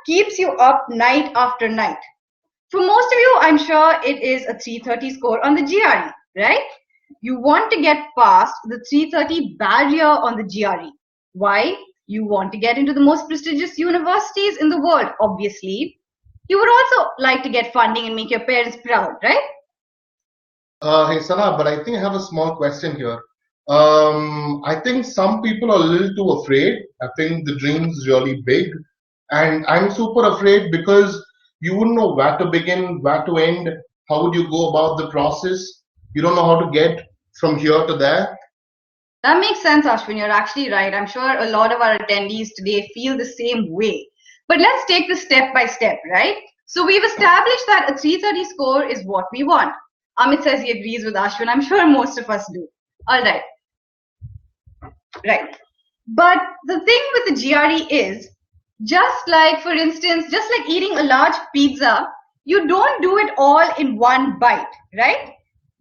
keeps you up night after night? For most of you, I'm sure it is a 330 score on the GRE, right? You want to get past the 330 barrier on the GRE. Why? You want to get into the most prestigious universities in the world, obviously. You would also like to get funding and make your parents proud, right? Hey Sana, but I think I have a small question here. I think some people are a little too afraid. I think the dream's really big, and I'm super afraid because you wouldn't know where to begin, where to end, how would you go about the process? You don't know how to get from here to there. That makes sense, Ashwin. You're actually right. I'm sure a lot of our attendees today feel the same way. But let's take this step by step, right? So we've established that a 330 score is what we want. Amit says he agrees with Ashwin. I'm sure most of us do. All right. Right. But the thing with the GRE is, just like, for instance, just like eating a large pizza, you don't do it all in one bite, right?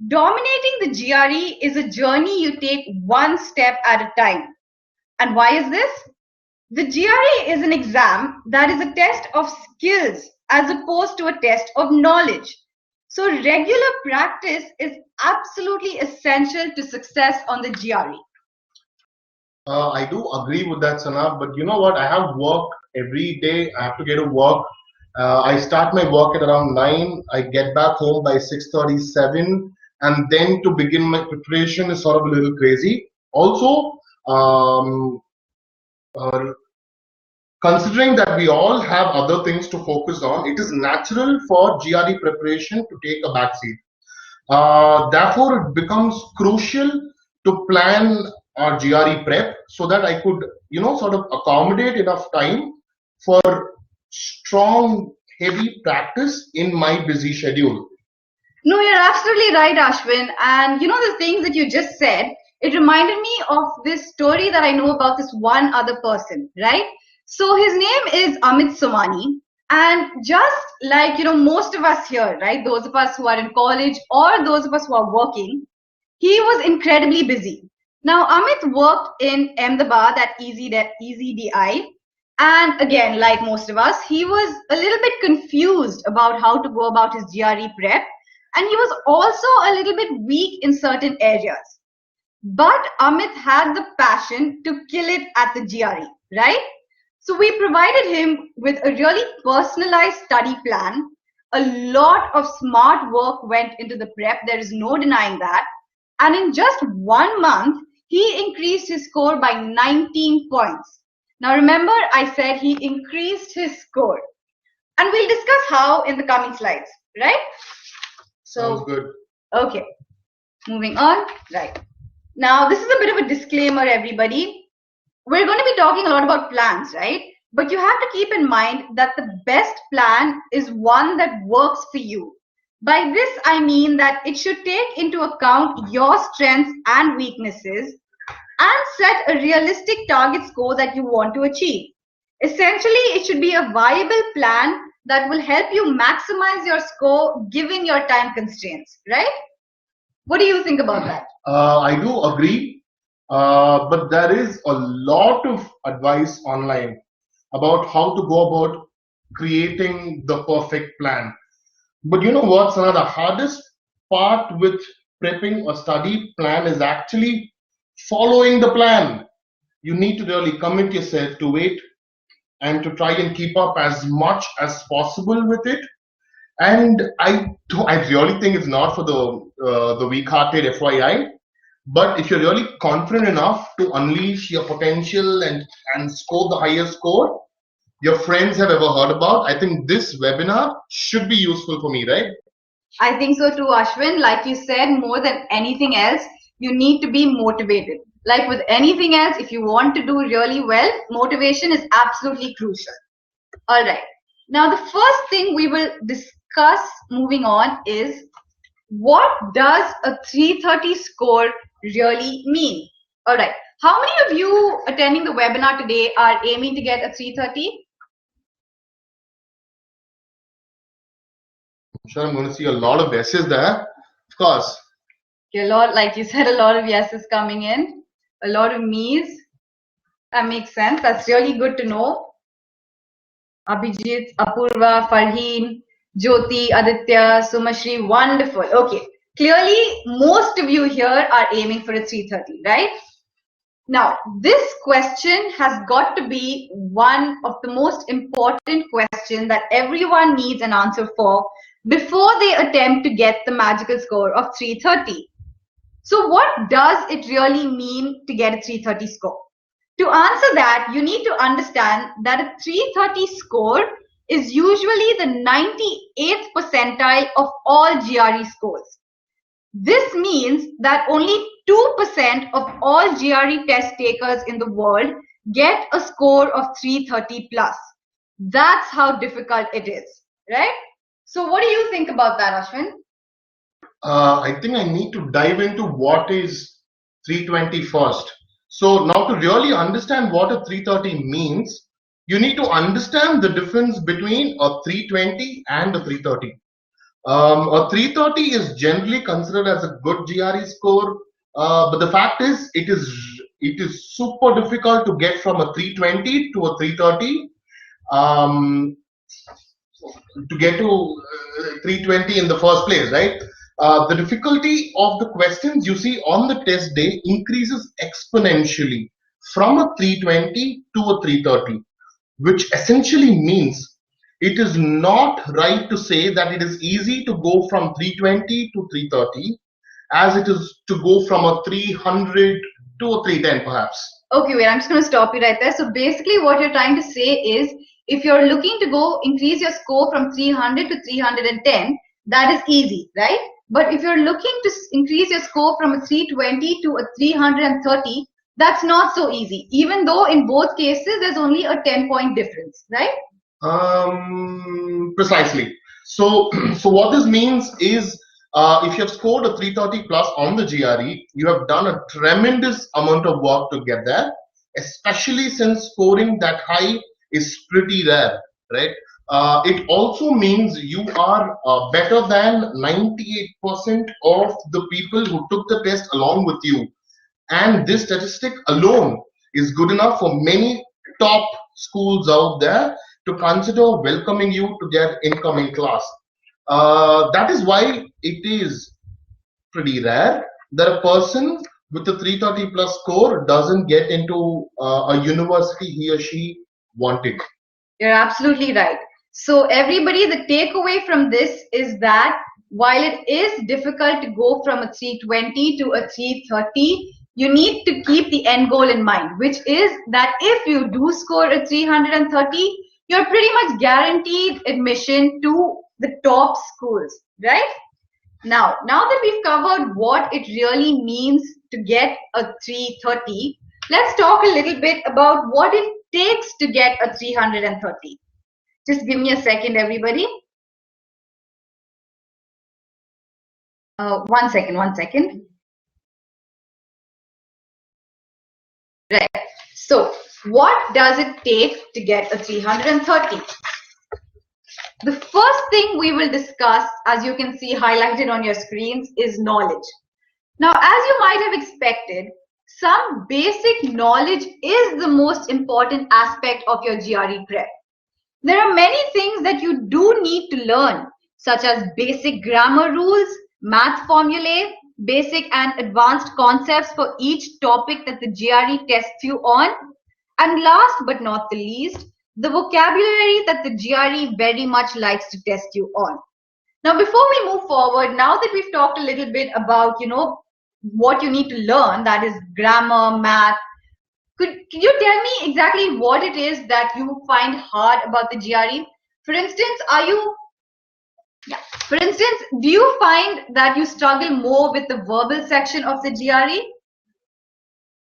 Dominating the GRE is a journey you take one step at a time. And why is this? The GRE is an exam that is a test of skills as opposed to a test of knowledge. So regular practice is absolutely essential to success on the GRE. I do agree with that, Sana, but you know what? I have work every day. I have to get to work. I start my work at around 9. I get back home by 6:37, and then to begin my preparation is sort of a little crazy. Also, uh, considering that we all have other things to focus on, it is natural for GRE preparation to take a backseat. Therefore, it becomes crucial to plan our GRE prep so that I could, sort of accommodate enough time for strong, heavy practice in my busy schedule. No, you're absolutely right, Ashwin. And you know the things that you just said, it reminded me of this story that I know about this one other person, right? So his name is Amit Somani. And just like, most of us here, right? Those of us who are in college or those of us who are working, he was incredibly busy. Now, Amit worked in Ahmedabad at EZDI. And again, like most of us, he was a little bit confused about how to go about his GRE prep. And he was also a little bit weak in certain areas. But Amit had the passion to kill it at the GRE, right? So we provided him with a really personalized study plan. A lot of smart work went into the prep. There is no denying that. And in just 1 month, he increased his score by 19 points. Now remember, I said he increased his score. And we'll discuss how in the coming slides, right? Sounds good. Okay, moving on. Right. Now, this is a bit of a disclaimer, everybody. We're going to be talking a lot about plans, right? But you have to keep in mind that the best plan is one that works for you. By this, I mean that it should take into account your strengths and weaknesses and set a realistic target score that you want to achieve. Essentially, it should be a viable plan that will help you maximize your score given your time constraints, right? What do you think about that? I do agree, but there is a lot of advice online about how to go about creating the perfect plan. But you know what, Sana, the hardest part with prepping a study plan is actually following the plan. You need to really commit yourself to it and to try and keep up as much as possible with it. And I really think it's not for the weak-hearted, FYI. But if you're really confident enough to unleash your potential and score the highest score your friends have ever heard about, I think this webinar should be useful for me, right? I think so too, Ashwin. Like you said, more than anything else, you need to be motivated. Like with anything else, if you want to do really well, motivation is absolutely crucial. All right. Now, the first thing we will discuss moving on is what does a 330 score really mean? All right. How many of you attending the webinar today are aiming to get a 330? I'm sure I'm going to see a lot of S's there. Of course. Okay, a lot, like you said, a lot of yeses coming in, a lot of me's. That makes sense. That's really good to know. Abhijit, Apurva, Farheen, Jyoti, Aditya, Sumashri, wonderful. Okay, clearly most of you here are aiming for a 330, right? Now, this question has got to be one of the most important questions that everyone needs an answer for before they attempt to get the magical score of 330. So what does it really mean to get a 330 score? To answer that, you need to understand that a 330 score is usually the 98th percentile of all GRE scores. This means that only 2% of all GRE test takers in the world get a score of 330 plus. That's how difficult it is, right? So what do you think about that, Ashwin? I think I need to dive into what is 320 first. So now to really understand what a 330 means, you need to understand the difference between a 320 and a 330. A 330 is generally considered as a good GRE score, but the fact is it is super difficult to get from a 320 to a 330. Um, to get to 320 in the first place, right? The difficulty of the questions you see on the test day increases exponentially from a 320 to a 330, which essentially means it is not right to say that it is easy to go from 320 to 330 as it is to go from a 300 to a 310 perhaps. Okay, wait, I'm just going to stop you right there. So basically what you're trying to say is if you're looking to go increase your score from 300 to 310, that is easy, right? But if you're looking to increase your score from a 320 to a 330, that's not so easy, even though in both cases there's only a 10-point difference, right? Precisely. So, so what this means is if you have scored a 330 plus on the GRE, you have done a tremendous amount of work to get there, especially since scoring that high is pretty rare, right? It also means you are better than 98% of the people who took the test along with you. And this statistic alone is good enough for many top schools out there to consider welcoming you to their incoming class. That is why it is pretty rare that a person with a 330 plus score doesn't get into a university he or she wanted. You're absolutely right. So everybody, the takeaway from this is that while it is difficult to go from a 320 to a 330, you need to keep the end goal in mind, which is that if you do score a 330, you're pretty much guaranteed admission to the top schools, right? Now that we've covered what it really means to get a 330, let's talk a little bit about what it takes to get a 330. Just give me a second, everybody. One second. Right. So, what does it take to get a 330? The first thing we will discuss, as you can see highlighted on your screens, is knowledge. Now, as you might have expected, some basic knowledge is the most important aspect of your GRE prep. There are many things that you do need to learn, such as basic grammar rules, math formulae, basic and advanced concepts for each topic that the GRE tests you on, and last but not the least, the vocabulary that the GRE very much likes to test you on. Now, before we move forward, now that we've talked a little bit about, what you need to learn, that is grammar, math, could you tell me exactly what it is that you find hard about the GRE? For instance, do you find that you struggle more with the verbal section of the GRE?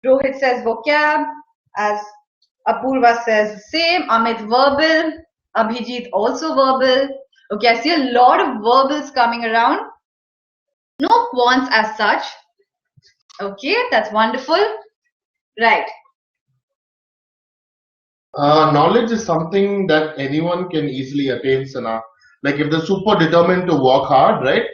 Rohit says vocab, as Apurva says the same, Amit verbal, Abhijit also verbal. Okay, I see a lot of verbals coming around. No quants as such. Okay, that's wonderful. Right. Knowledge is something that anyone can easily attain, Sana. Like if they're super determined to work hard, right?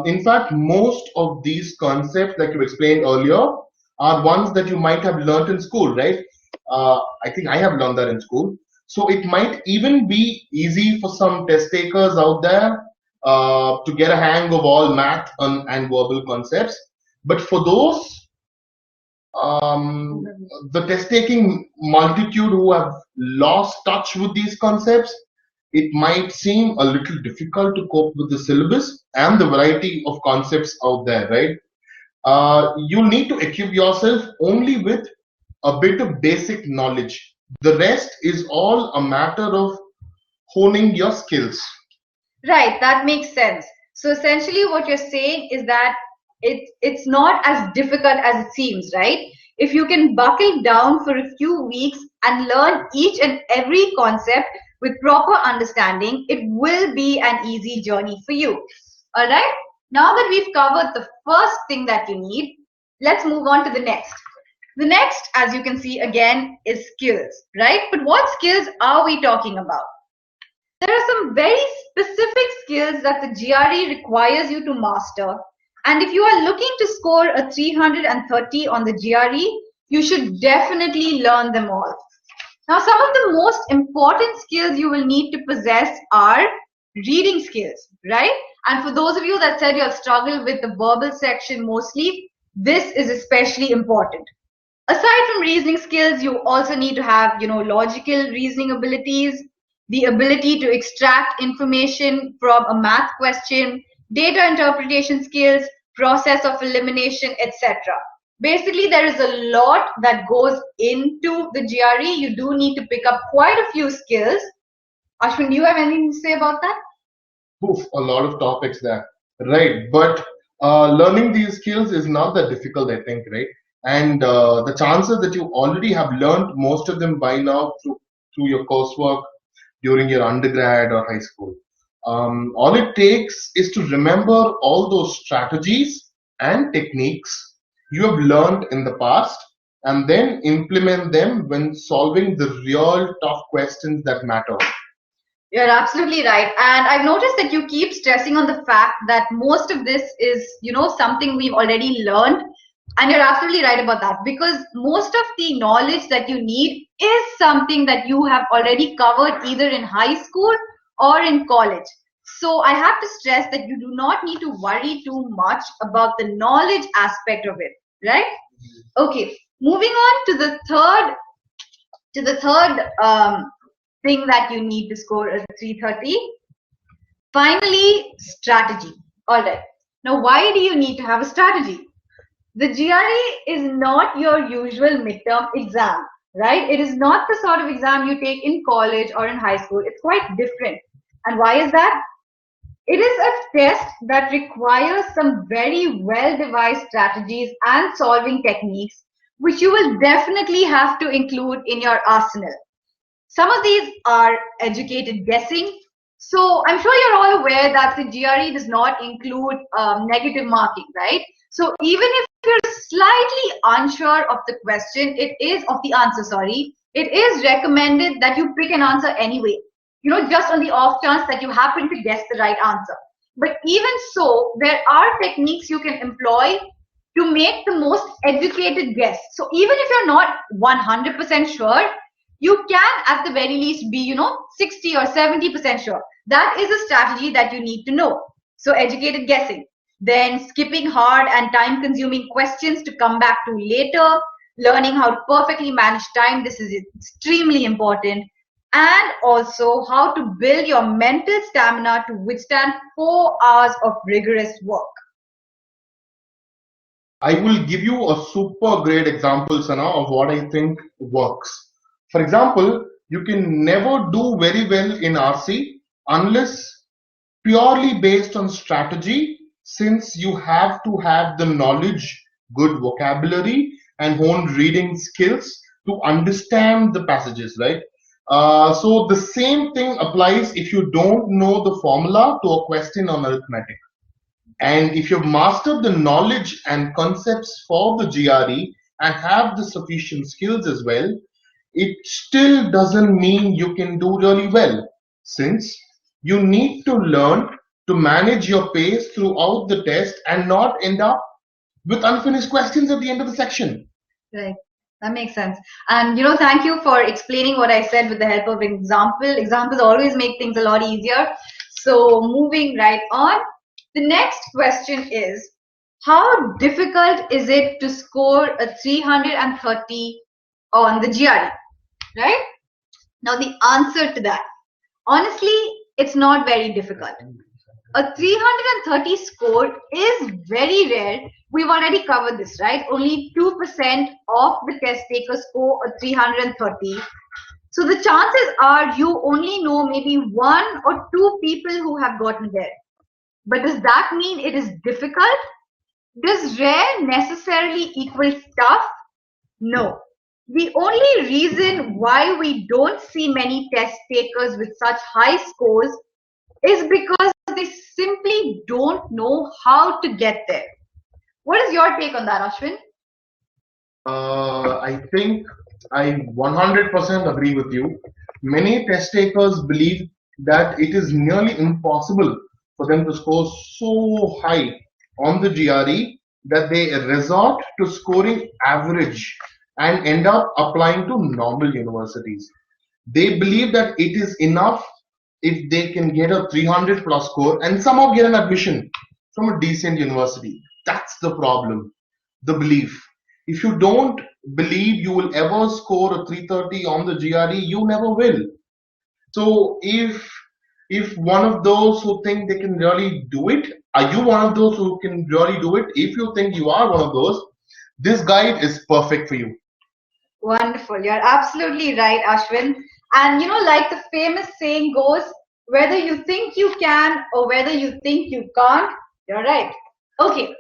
In fact, most of these concepts that you explained earlier are ones that you might have learned in school, right? I think I have learned that in school. So it might even be easy for some test takers out there to get a hang of all math and verbal concepts. But for those the test taking multitude who have lost touch with these concepts, it might seem a little difficult to cope with the syllabus and the variety of concepts out there, right? You need to equip yourself only with a bit of basic knowledge. The rest is all a matter of honing your skills. Right, that makes sense. So essentially what you're saying is that it's not as difficult as it seems, right? If you can buckle down for a few weeks and learn each and every concept with proper understanding, it will be an easy journey for you. All right? Now that we've covered the first thing that you need, let's move on to the next. The next, as you can see again, is skills, right? But what skills are we talking about? There are some very specific skills that the GRE requires you to master. And if you are looking to score a 330 on the GRE, you should definitely learn them all. Now, some of the most important skills you will need to possess are reading skills, right? And for those of you that said you'll struggle with the verbal section mostly, this is especially important. Aside from reasoning skills, you also need to have, logical reasoning abilities, the ability to extract information from a math question, data interpretation skills, process of elimination, etc. Basically, there is a lot that goes into the GRE. You do need to pick up quite a few skills. Ashwin, do you have anything to say about that? Oof, a lot of topics there, right? But learning these skills is not that difficult, I think, right? And the chances that you already have learned most of them by now through your coursework during your undergrad or high school. All it takes is to remember all those strategies and techniques you have learned in the past and then implement them when solving the real tough questions that matter. You're absolutely right. And I've noticed that you keep stressing on the fact that most of this is, something we've already learned. And you're absolutely right about that, because most of the knowledge that you need is something that you have already covered either in high school or in college. So I have to stress that you do not need to worry too much about the knowledge aspect of it, right? Okay, moving on to the third thing that you need to score a 330. Finally, strategy. All right. Now, why do you need to have a strategy? The GRE is not your usual midterm exam, right? It is not the sort of exam you take in college or in high school. It's quite different. And why is that? It is a test that requires some very well-devised strategies and solving techniques, which you will definitely have to include in your arsenal. Some of these are educated guessing. So I'm sure you're all aware that the GRE does not include negative marking, right? So even if you're slightly unsure of the question, of the answer, sorry, it is recommended that you pick an answer anyway, just on the off chance that you happen to guess the right answer. But even so, there are techniques you can employ to make the most educated guess. So even if you're not 100% sure, you can at the very least be, 60 or 70% sure. That is a strategy that you need to know. So educated guessing, then skipping hard and time consuming questions to come back to later, learning how to perfectly manage time. This is extremely important. And also how to build your mental stamina to withstand 4 hours of rigorous work. I will give you a super great example, Sana, of what I think works. For example, you can never do very well in RC unless purely based on strategy, since you have to have the knowledge, good vocabulary, and honed reading skills to understand the passages, right? So the same thing applies if you don't know the formula to a question on arithmetic. And if you've mastered the knowledge and concepts for the GRE and have the sufficient skills as well, it still doesn't mean you can do really well, since you need to learn to manage your pace throughout the test and not end up with unfinished questions at the end of the section. Right. That makes sense. And thank you for explaining what I said with the help of an example. Examples always make things a lot easier. So moving right on, the next question is, how difficult is it to score a 330 on the GRE, right? Now the answer to that, honestly, it's not very difficult. A 330 score is very rare. We've already covered this, right? Only 2% of the test takers score a 330. So the chances are you only know maybe one or two people who have gotten there. But does that mean it is difficult? Does rare necessarily equal tough? No. The only reason why we don't see many test takers with such high scores is because they simply don't know how to get there. What is your take on that, Ashwin? I think I 100% agree with you. Many test takers believe that it is nearly impossible for them to score so high on the GRE that they resort to scoring average and end up applying to normal universities. They believe that it is enough if they can get a 300 plus score and somehow get an admission from a decent university. That's the problem, the belief. If you don't believe you will ever score a 330 on the GRE, you never will. So if one of those who think they can really do it, are you one of those who can really do it? If you think you are one of those, this guide is perfect for you. Wonderful. You're absolutely right, Ashwin. And like the famous saying goes, whether you think you can or whether you think you can't, you're right. Okay,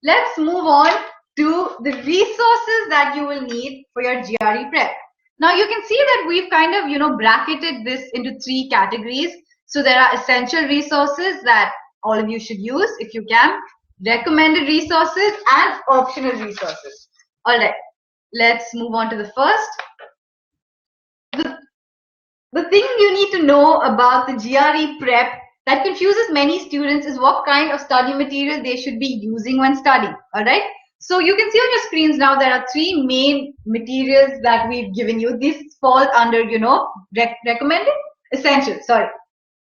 let's move on to the resources that you will need for your GRE prep. Now you can see that we've kind of, bracketed this into three categories. So there are essential resources that all of you should use if you can, recommended resources, and optional resources. All right. Let's move on to the first. The thing you need to know about the GRE prep that confuses many students is what kind of study material they should be using when studying. All right. So you can see on your screens now there are three main materials that we've given you. These fall under, recommended, essential. Sorry.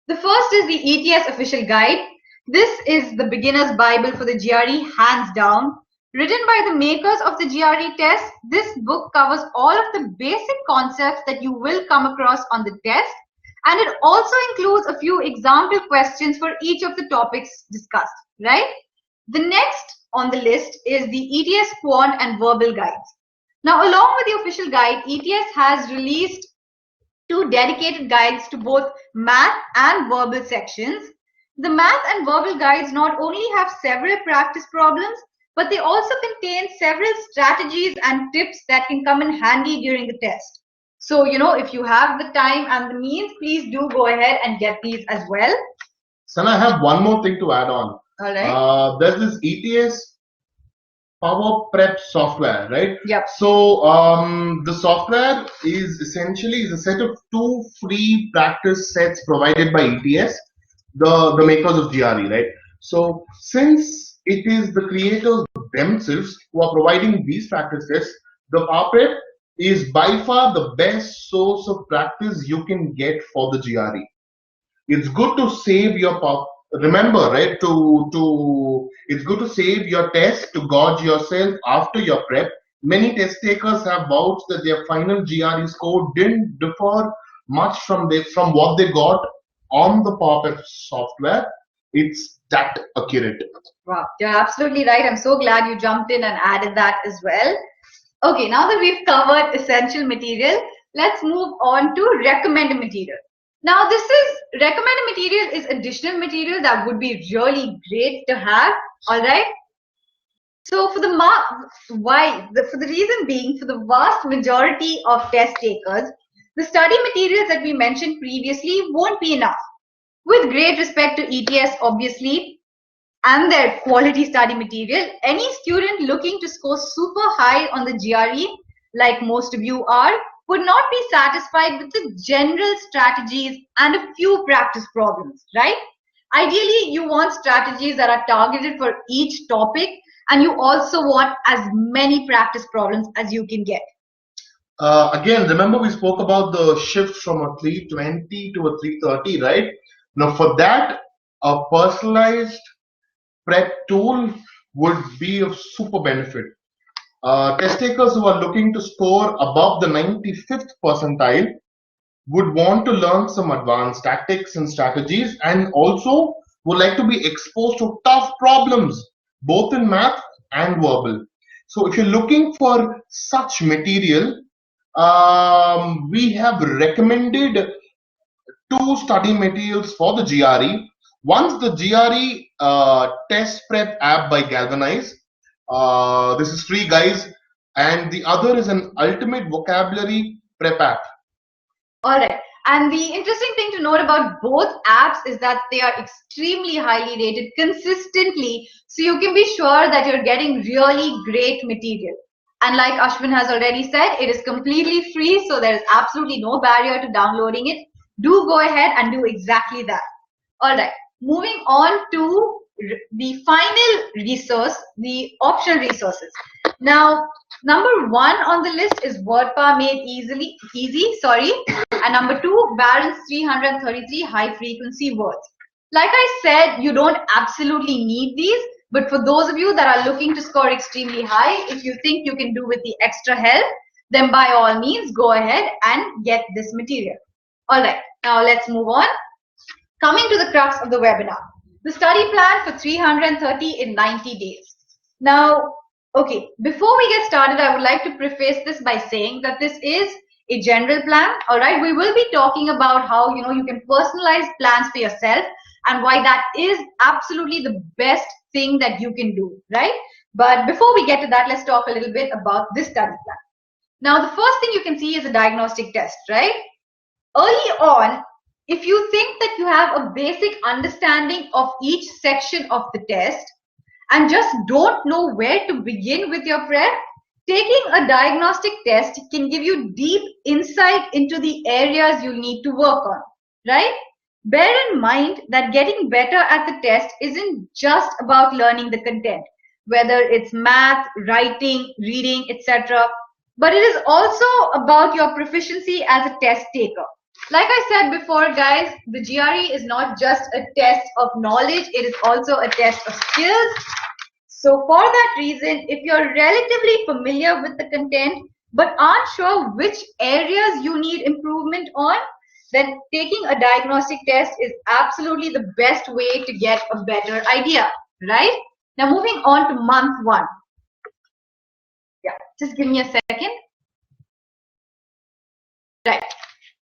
The first is the ETS official guide. This is the beginner's Bible for the GRE, hands down. Written by the makers of the GRE test, this book covers all of the basic concepts that you will come across on the test, and it also includes a few example questions for each of the topics discussed, right? The next on the list is the ETS Quant and Verbal guides. Now, along with the official guide, ETS has released two dedicated guides to both math and verbal sections. The math and verbal guides not only have several practice problems, but they also contain several strategies and tips that can come in handy during the test. So, if you have the time and the means, please do go ahead and get these as well. Sana, I have one more thing to add on. All right. There's this ETS Power Prep software, right? Yep. So the software is essentially a set of two free practice sets provided by ETS, the makers of GRE, right? So since it is the creators themselves who are providing these practice tests, the Power Prep is by far the best source of practice you can get for the GRE. It's good to save your remember, right, it's good to save your test to gauge yourself after your prep. Many test takers have vouched that their final GRE score didn't differ much from what they got on the Power Prep software. It's that accurate. Wow, you're absolutely right. I'm so glad you jumped in and added that as well. Okay, now that we've covered essential material, let's move on to recommended material. Now, this is recommended material is additional material that would be really great to have. All right. So for the reason being, for the vast majority of test takers, the study materials that we mentioned previously won't be enough. With great respect to ETS, obviously, and their quality study material, any student looking to score super high on the GRE, like most of you are, would not be satisfied with the general strategies and a few practice problems, right? Ideally, you want strategies that are targeted for each topic, and you also want as many practice problems as you can get. Again, remember we spoke about the shift from a 320 to a 330, right? Now, for that, a personalized prep tool would be of super benefit. Test takers who are looking to score above the 95th percentile would want to learn some advanced tactics and strategies, and also would like to be exposed to tough problems both in math and verbal. So if you're looking for such material, we have recommended two study materials for the GRE. One's the GRE test prep app by Galvanize. This is free, guys. And the other is an ultimate vocabulary prep app. All right. And the interesting thing to note about both apps is that they are extremely highly rated consistently. So you can be sure that you're getting really great material. And like Ashwin has already said, it is completely free. So there's absolutely no barrier to downloading it. Do go ahead and do exactly that. All right. Moving on to the final resource, the optional resources. Now, number one on the list is WordPower Made Easy, and number two, Barron's 333 High Frequency Words. Like I said, you don't absolutely need these, but for those of you that are looking to score extremely high, if you think you can do with the extra help, then by all means, go ahead and get this material. All right, now let's move on. Coming to the crux of the webinar, the study plan for 330 in 90 days. Now, okay, before we get started, I would like to preface this by saying that this is a general plan, all right? We will be talking about how, you can personalize plans for yourself and why that is absolutely the best thing that you can do, right? But before we get to that, let's talk a little bit about this study plan. Now, the first thing you can see is a diagnostic test, right? Early on, if you think that you have a basic understanding of each section of the test and just don't know where to begin with your prep, taking a diagnostic test can give you deep insight into the areas you need to work on, right? Bear in mind that getting better at the test isn't just about learning the content, whether it's math, writing, reading, etc., but it is also about your proficiency as a test taker. Like I said before, guys, the GRE is not just a test of knowledge, it is also a test of skills. So for that reason, if you're relatively familiar with the content but aren't sure which areas you need improvement on, then taking a diagnostic test is absolutely the best way to get a better idea, right? Now moving on to month one. Yeah, just give me a second. Right.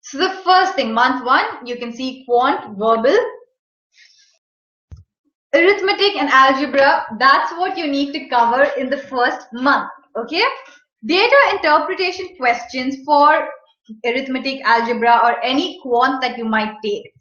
So the first thing, month one, you can see quant, verbal, arithmetic and algebra. That's what you need to cover in the first month, okay? Data interpretation questions for arithmetic, algebra, or any quant that you might take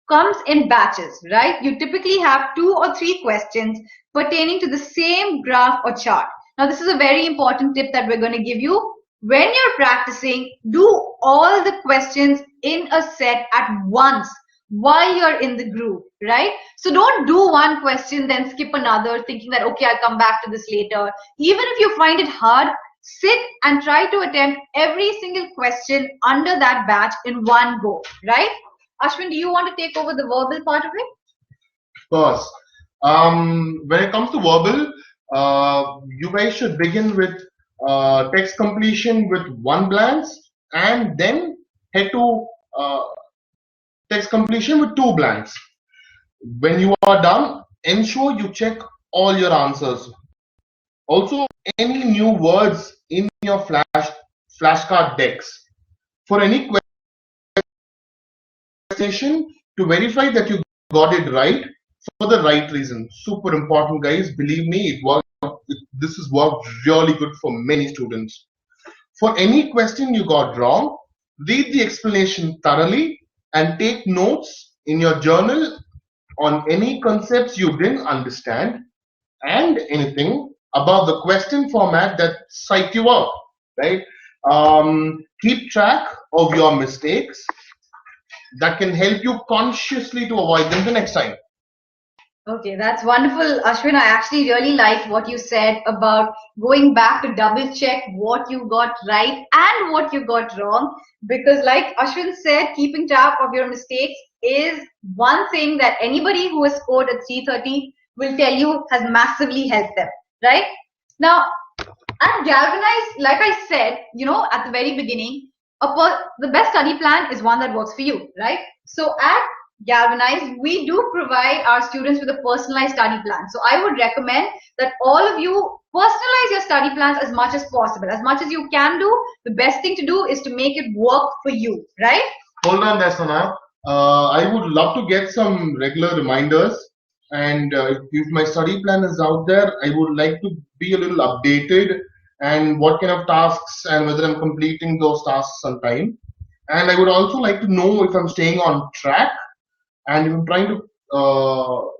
comes in batches, right? You typically have 2 or 3 questions pertaining to the same graph or chart. Now, this is a very important tip that we're going to give you. When you're practicing, do all the questions in a set at once while you're in the group, right? So don't do one question, then skip another, thinking that, okay, I'll come back to this later. Even if you find it hard, sit and try to attempt every single question under that batch in one go, right? Ashwin, do you want to take over the verbal part of it? Of course. When it comes to verbal, you guys should begin with text completion with one glance and then head to text completion with 2 blanks. When you are done, ensure you check all your answers. Also, any new words in your flashcard decks. For any question, to verify that you got it right for the right reason. Super important, guys. Believe me, it worked. This has worked really good for many students. For any question you got wrong, read the explanation thoroughly and take notes in your journal on any concepts you didn't understand and anything about the question format that psyched you out, right? Keep track of your mistakes that can help you consciously to avoid them the next time. Okay, that's wonderful, Ashwin. I actually really like what you said about going back to double check what you got right and what you got wrong. Because, like Ashwin said, keeping track of your mistakes is one thing that anybody who has scored at 330 will tell you has massively helped them, right? Now, at Galvanize, like I said, at the very beginning, the best study plan is one that works for you, right? So at Galvanize, we do provide our students with a personalized study plan. So I would recommend that all of you personalize your study plans as much as possible. As much as you can do, the best thing to do is to make it work for you, right? Hold on there, Sana. I would love to get some regular reminders. And if my study plan is out there, I would like to be a little updated and what kind of tasks and whether I'm completing those tasks on time. And I would also like to know if I'm staying on track and if I'm trying to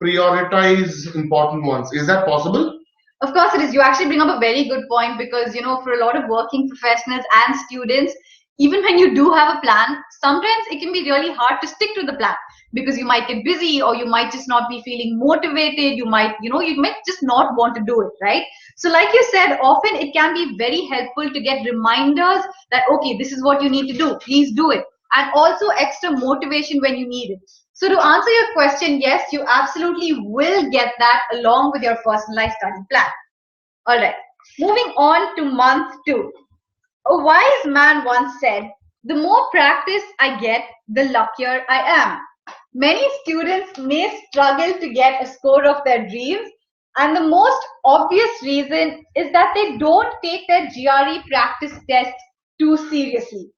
prioritize important ones. Is that possible? Of course it is. You actually bring up a very good point because, for a lot of working professionals and students, even when you do have a plan, sometimes it can be really hard to stick to the plan because you might get busy or you might just not be feeling motivated. You might just not want to do it, right? So like you said, often it can be very helpful to get reminders that, okay, this is what you need to do. Please do it. And also extra motivation when you need it. So to answer your question, yes, you absolutely will get that along with your personalized study plan. All right. Moving on to month 2. A wise man once said, the more practice I get, the luckier I am. Many students may struggle to get a score of their dreams, and the most obvious reason is that they don't take their GRE practice test too seriously.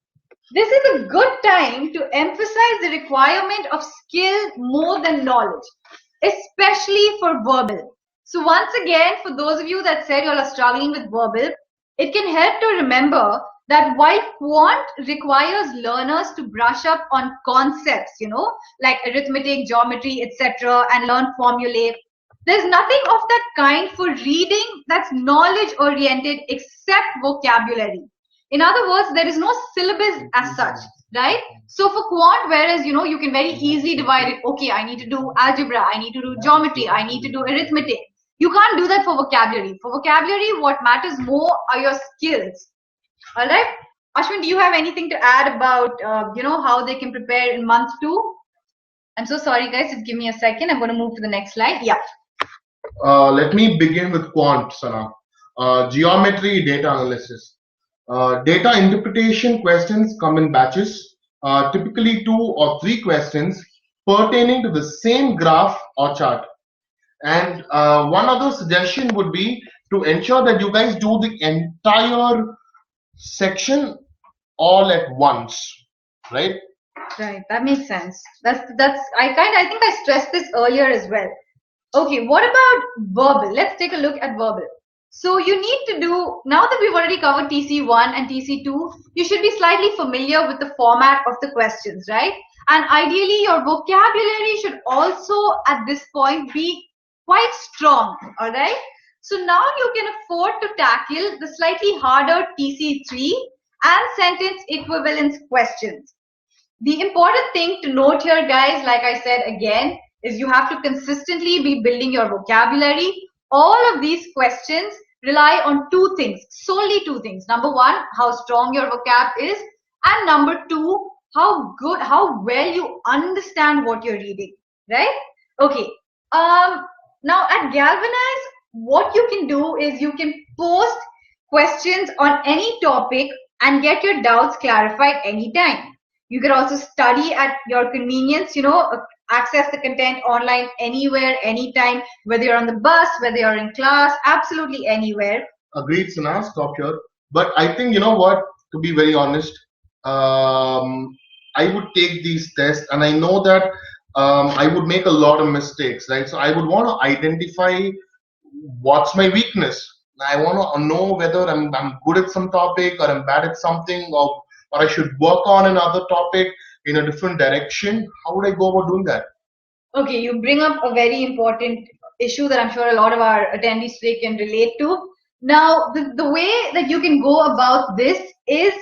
This is a good time to emphasize the requirement of skill more than knowledge, especially for verbal. So once again, for those of you that said you all are struggling with verbal, it can help to remember that while Quant requires learners to brush up on concepts, like arithmetic, geometry, etc., and learn formulae, there's nothing of that kind for reading that's knowledge oriented except vocabulary. In other words, there is no syllabus as such, right? So for Quant, whereas you can very easily divide it. Okay, I need to do algebra, I need to do geometry, I need to do arithmetic. You can't do that for vocabulary. For vocabulary, what matters more are your skills. All right, Ashwin, do you have anything to add about how they can prepare in month 2? I'm so sorry, guys. Just give me a second. I'm going to move to the next slide. Yeah. Let me begin with Quant, Sana. Geometry data analysis. Data interpretation questions come in batches, typically 2 or 3 questions pertaining to the same graph or chart. And one other suggestion would be to ensure that you guys do the entire section all at once, right? Right, that makes sense. I think I stressed this earlier as well. Okay, what about verbal? Let's take a look at verbal. So you need to do, now that we've already covered TC1 and TC2, you should be slightly familiar with the format of the questions, right? And ideally your vocabulary should also at this point be quite strong, all right? So now you can afford to tackle the slightly harder TC3 and sentence equivalence questions. The important thing to note here, guys, like I said again, is you have to consistently be building your vocabulary. All of these questions rely on 2 things, solely 2 things. Number 1, how strong your vocab is, and number 2, how well you understand what you're reading, right? Okay. Now at Galvanize, what you can do is you can post questions on any topic and get your doubts clarified anytime. You can also study at your convenience, access the content online anywhere, anytime, whether you're on the bus, whether you're in class, absolutely anywhere. Agreed, Sana, stop here. But I think, you know what, to be very honest, I would take these tests and I know that I would make a lot of mistakes, right? So I would want to identify what's my weakness. I want to know whether I'm good at some topic or I'm bad at something, or I should work on another topic in a different direction. How would I go about doing that? Okay, you bring up a very important issue that I'm sure a lot of our attendees today can relate to. Now, the way that you can go about this is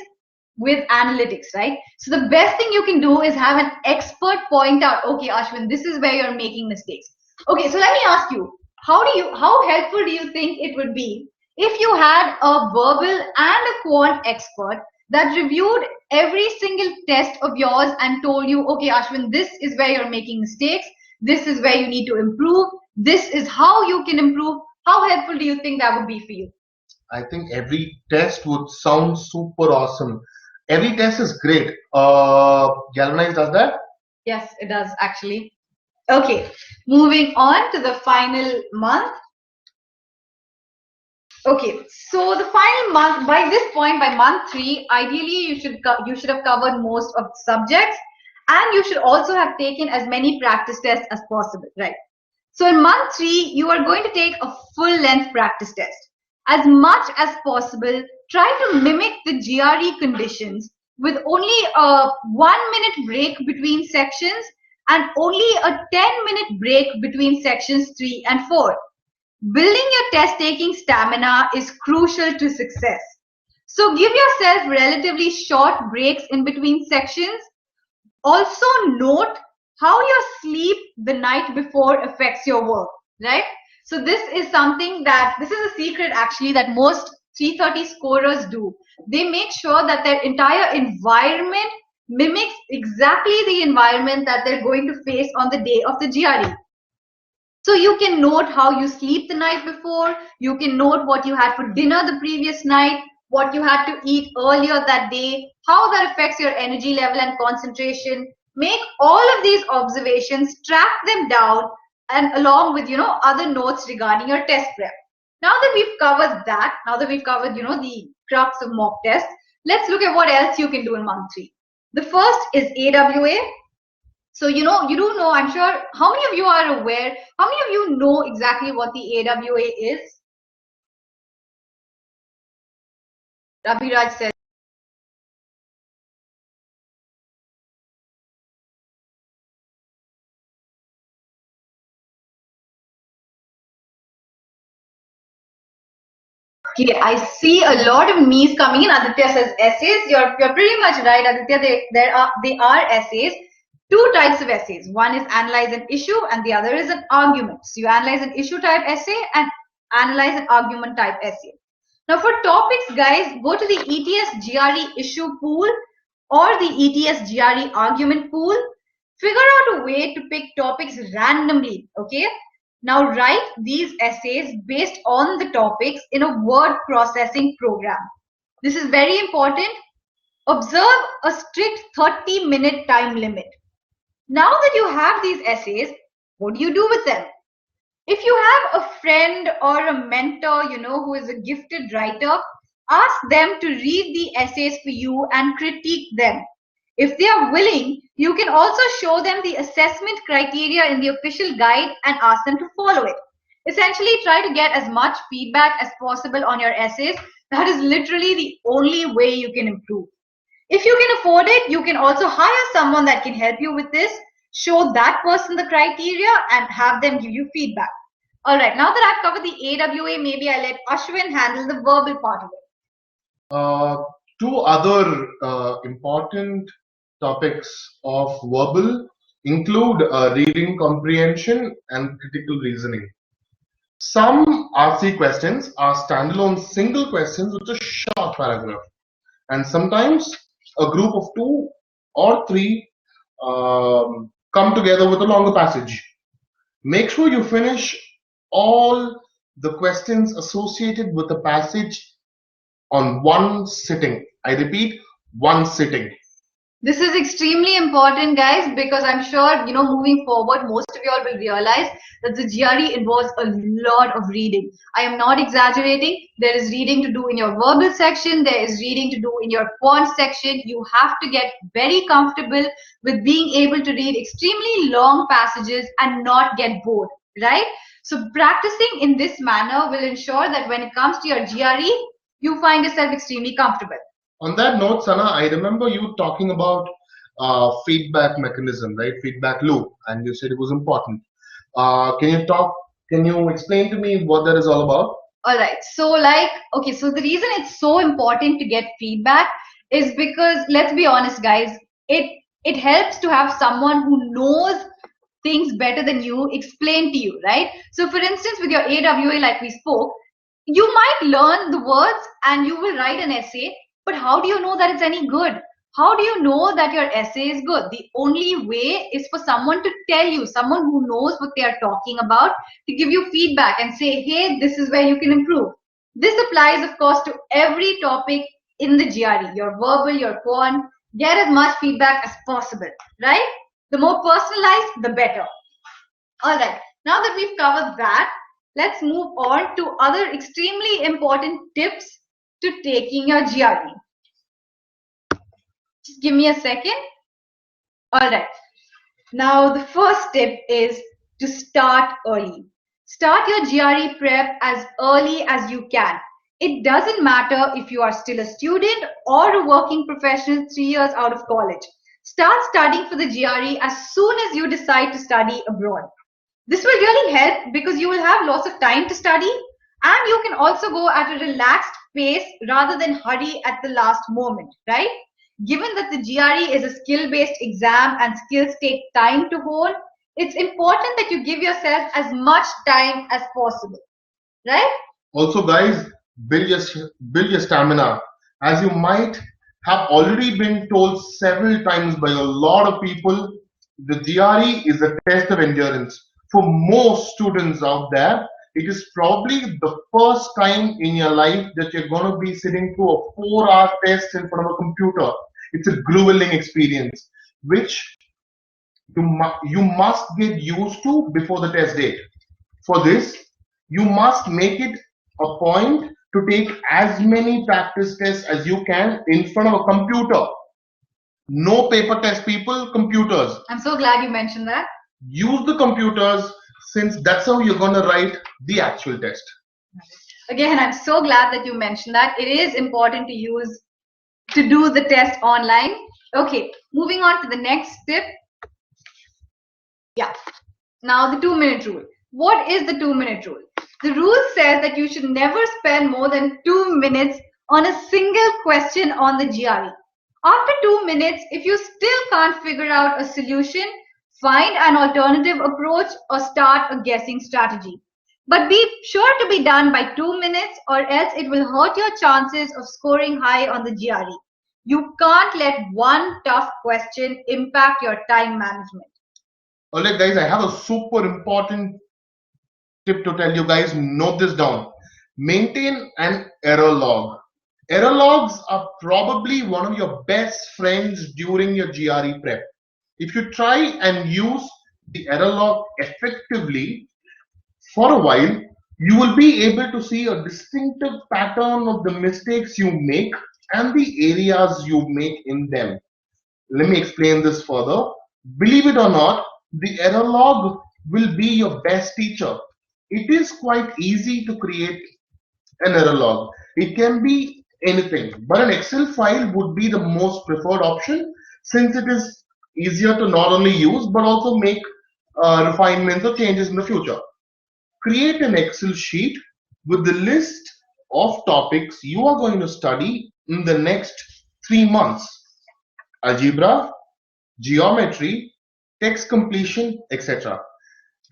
with analytics, right? So the best thing you can do is have an expert point out, okay, Ashwin, this is where you're making mistakes. Okay, so let me ask you, how helpful do you think it would be if you had a verbal and a quant expert that reviewed every single test of yours and told you, okay, Ashwin, this is where you're making mistakes, this is where you need to improve, this is how you can improve. How helpful do you think that would be for you? I think every test would sound super awesome. Every test is great. Galvanize does that? Yes, it does actually. Okay, moving on to the final month. Okay, so the final month, by this point, by month 3, ideally you should have covered most of the subjects, and you should also have taken as many practice tests as possible, right? So in month 3, you are going to take a full length practice test. As much as possible, try to mimic the GRE conditions with only a 1 minute break between sections and only a 10-minute break between sections 3 and 4. Building your test taking stamina is crucial to success. So give yourself relatively short breaks in between sections. Also note how your sleep the night before affects your work, right? So this is a secret actually that most 330 scorers do. They make sure that their entire environment mimics exactly the environment that they're going to face on the day of the GRE. So you can note how you sleep the night before, you can note what you had for dinner the previous night, what you had to eat earlier that day, how that affects your energy level and concentration. Make all of these observations, track them down, and along with other notes regarding your test prep. Now that we've covered that, now that we've covered the crux of mock tests, let's look at what else you can do in month 3. The first is AWA. So, you do know, I'm sure, how many of you are aware, how many of you know exactly what the AWA is? Raviraj said. Okay, I see a lot of me's coming in. Aditya says essays. You're pretty much right, Aditya. They are essays. Two types of essays. One is analyze an issue, and the other is an argument. So you analyze an issue type essay and analyze an argument type essay. Now for topics, guys, go to the ETS GRE issue pool or the ETS GRE argument pool. Figure out a way to pick topics randomly, okay? Now write these essays based on the topics in a word processing program. This is very important. Observe a strict 30-minute time limit. Now that you have these essays, what do you do with them? If you have a friend or a mentor, who is a gifted writer, ask them to read the essays for you and critique them. If they are willing, you can also show them the assessment criteria in the official guide and ask them to follow it. Essentially, try to get as much feedback as possible on your essays. That is literally the only way you can improve. If you can afford it, you can also hire someone that can help you with this. Show that person the criteria and have them give you feedback. All right, now that I've covered the AWA, maybe I let Ashwin handle the verbal part of it. Two other important topics of verbal include reading comprehension and critical reasoning. Some RC questions are standalone single questions with a short paragraph, and sometimes a group of 2 or 3 come together with a longer passage. Make sure you finish all the questions associated with the passage on one sitting. I repeat, one sitting. This is extremely important, guys, because I'm sure, moving forward, most of you all will realize that the GRE involves a lot of reading. I am not exaggerating. There is reading to do in your verbal section. There is reading to do in your quant section. You have to get very comfortable with being able to read extremely long passages and not get bored, right? So practicing in this manner will ensure that when it comes to your GRE, you find yourself extremely comfortable. On that note, Sana, I remember you talking about feedback mechanism, right? Feedback loop, and you said it was important. Can you explain to me what that is all about? All right. So so the reason it's so important to get feedback is because, let's be honest, guys, it helps to have someone who knows things better than you explain to you, right? So for instance, with your AWA, like we spoke, you might learn the words and you will write an essay, but how do you know that it's any good? How do you know that your essay is good? The only way is for someone to tell you, someone who knows what they are talking about, to give you feedback and say, hey, this is where you can improve. This applies, of course, to every topic in the GRE, your verbal, your quant. Get as much feedback as possible, right? The more personalized, the better. All right, now that we've covered that, let's move on to other extremely important tips to taking your GRE. Just give me a second. All right. Now, the first tip is to start early. Start your GRE prep as early as you can. It doesn't matter if you are still a student or a working professional 3 years out of college. Start studying for the GRE as soon as you decide to study abroad. This will really help because you will have lots of time to study, and you can also go at a relaxed pace rather than hurry at the last moment, right? Given that the GRE is a skill-based exam and skills take time to hone, it's important that you give yourself as much time as possible, right? Also, guys, build your stamina. As you might have already been told several times by a lot of people, the GRE is a test of endurance. For most students out there, it is probably the first time in your life that you're going to be sitting through a 4-hour test in front of a computer. It's a grueling experience, which you must get used to before the test date. For this, you must make it a point to take as many practice tests as you can in front of a computer. No paper test, people, computers. I'm so glad you mentioned that. Use the computers, since that's how you're going to write the actual test. Again, I'm so glad that you mentioned that. It is important to do the test online. Okay, moving on to the next tip. Yeah. Now the 2-minute rule. What is the 2-minute rule? The rule says that you should never spend more than 2 minutes on a single question on the GRE. After 2 minutes, if you still can't figure out a solution, find an alternative approach or start a guessing strategy. But be sure to be done by 2 minutes, or else it will hurt your chances of scoring high on the GRE. You can't let one tough question impact your time management. Alright guys, I have a super important tip to tell you guys. Note this down. Maintain an error log. Error logs are probably one of your best friends during your GRE prep. If you try and use the error log effectively for a while, you will be able to see a distinctive pattern of the mistakes you make and the areas you make in them. Let me explain this further. Believe it or not, the error log will be your best teacher. It is quite easy to create an error log. It can be anything, but an Excel file would be the most preferred option, since it is easier to not only use but also make refinements or changes in the future. Create an Excel sheet with the list of topics you are going to study in the next 3 months: algebra, geometry, text completion, etc.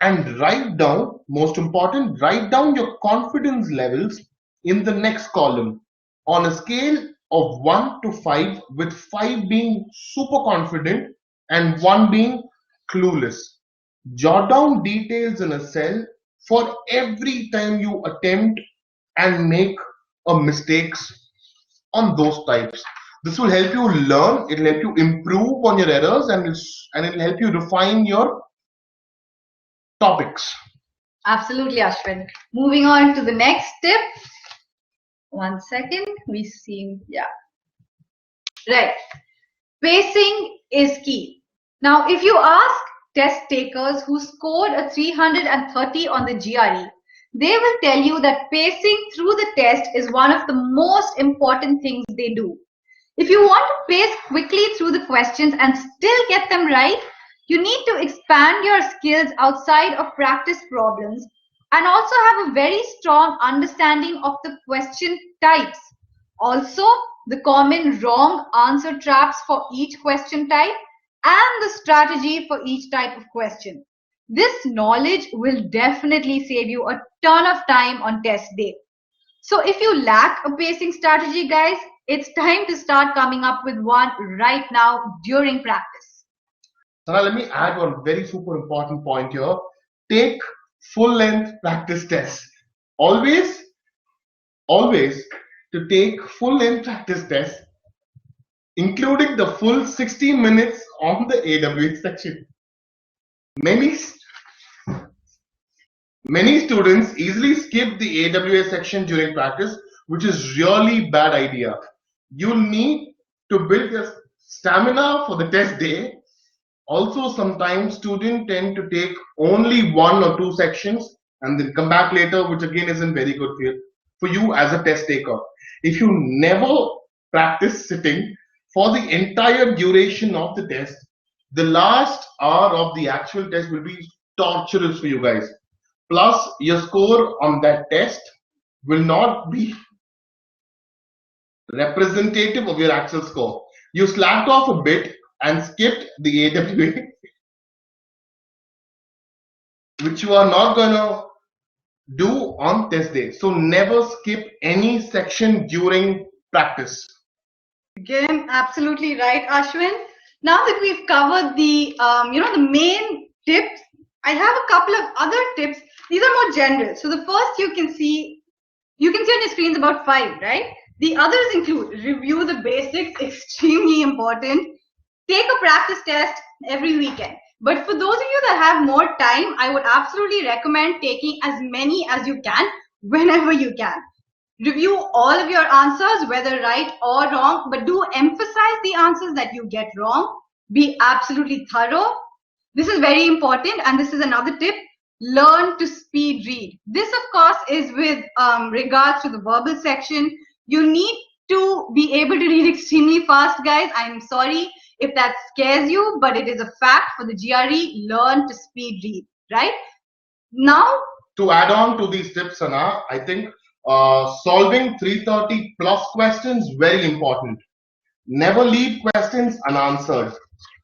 And write down, most important, write down your confidence levels in the next column on a scale of 1 to 5, with 5 being super confident and 1 being clueless. Jot down details in a cell for every time you attempt and make a mistakes on those types. This will help you learn, it will help you improve on your errors, and it will help you refine your topics. Absolutely, Ashwin. Moving on to the next tip. 1 second. We see, yeah. Right. Pacing is key. Now, if you ask test takers who scored a 330 on the GRE, they will tell you that pacing through the test is one of the most important things they do. If you want to pace quickly through the questions and still get them right, you need to expand your skills outside of practice problems and also have a very strong understanding of the question types. Also, the common wrong answer traps for each question type and the strategy for each type of question. This knowledge will definitely save you a ton of time on test day. So if you lack a pacing strategy, guys, it's time to start coming up with one right now during practice. Now, let me add one very super important point here. Take full length practice tests. Always, always to take full length practice tests, including the full 60 minutes on the AWS section. Many Many students easily skip the AWS section during practice, which is really bad idea. You need to build your stamina for the test day. Also, sometimes students tend to take only one or two sections and then come back later, which again isn't very good for you as a test taker. If you never practice sitting for the entire duration of the test, the last hour of the actual test will be torturous for you guys. Plus, your score on that test will not be representative of your actual score. You slacked off a bit and skipped the AWA, which you are not gonna do on test day. So never skip any section during practice. Again, absolutely right, Ashwin. Now that we've covered the the main tips, I have a couple of other tips. These are more general. So the first you can see on your screens about 5, right? The others include review the basics, extremely important. Take a practice test every weekend. But for those of you that have more time, I would absolutely recommend taking as many as you can whenever you can. Review all of your answers, whether right or wrong, but do emphasize the answers that you get wrong. Be absolutely thorough. This is very important, and this is another tip. Learn to speed read. This, of course, is with regards to the verbal section. You need to be able to read extremely fast, guys. I'm sorry if that scares you, but it is a fact for the GRE. Learn to speed read, right? Now, to add on to these tips, Sana, I think solving 330 plus questions very important. Never leave questions unanswered.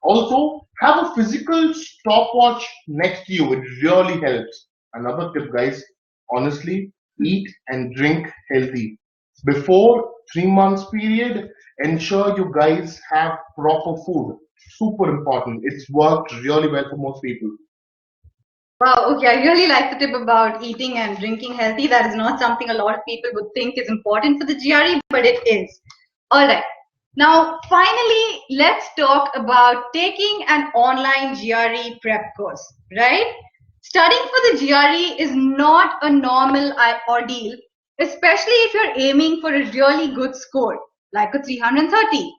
Also, have a physical stopwatch next to you. It really helps. Another tip, guys, honestly, eat and drink healthy. Before 3 months period, ensure you guys have proper food. Super important. It's worked really well for most people. wow, okay, I really like the tip about eating and drinking healthy. That is not something a lot of people would think is important for the GRE, but it is. All right. Now, finally, let's talk about taking an online GRE prep course, right? Studying for the GRE is not a normal ordeal, especially if you're aiming for a really good score, like a 330.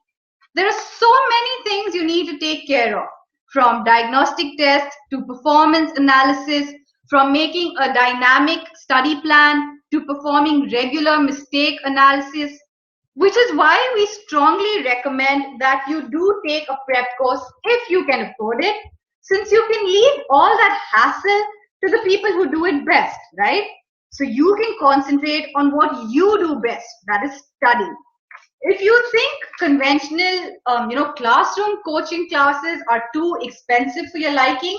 There are so many things you need to take care of, from diagnostic tests to performance analysis, from making a dynamic study plan to performing regular mistake analysis, which is why we strongly recommend that you do take a prep course if you can afford it, since you can leave all that hassle to the people who do it best, right? So you can concentrate on what you do best, that is studying. If you think conventional, classroom coaching classes are too expensive for your liking,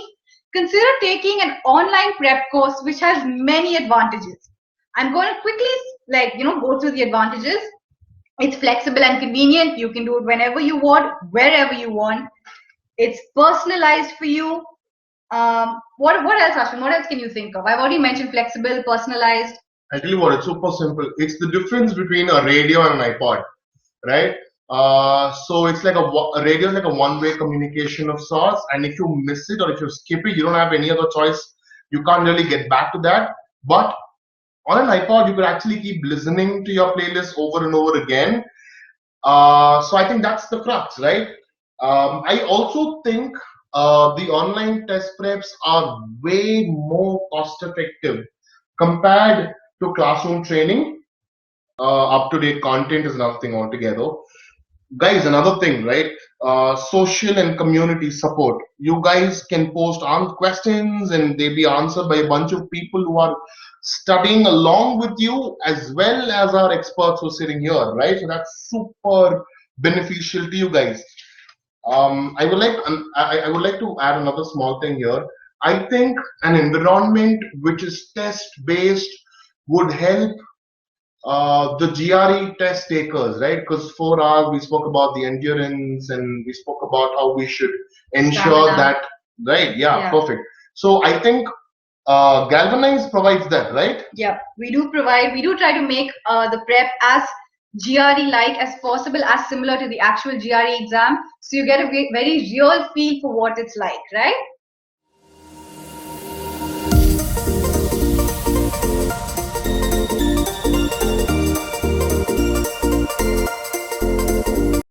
consider taking an online prep course which has many advantages. I'm going to quickly, go through the advantages. It's flexible and convenient. You can do it whenever you want, wherever you want. It's personalized for you. What else, Ashwin? What else can you think of? I've already mentioned flexible, personalized. I tell you what, it's super simple. It's the difference between a radio and an iPod, right? So it's like a radio is like a one-way communication of sorts, and if you miss it or if you skip it, you don't have any other choice. You can't really get back to that. But on an iPod, you could actually keep listening to your playlist over and over again. So I think that's the crux, right? I also think the online test preps are way more cost effective compared to classroom training. Up-to-date content is another thing altogether. Guys, another thing, right? Social and community support. You guys can post questions and they'll be answered by a bunch of people who are studying along with you, as well as our experts who are sitting here, right? So that's super beneficial to you guys. I would like to add another small thing here. I think an environment which is test based would help the GRE test takers, right? Because 4 hours we spoke about the endurance and we spoke about how we should ensure Stamina. that, right? Yeah, perfect. So I think Galvanize provides that, right? Yep, we do try to make the prep as GRE-like as possible, as similar to the actual GRE exam. So you get a very real feel for what it's like, right?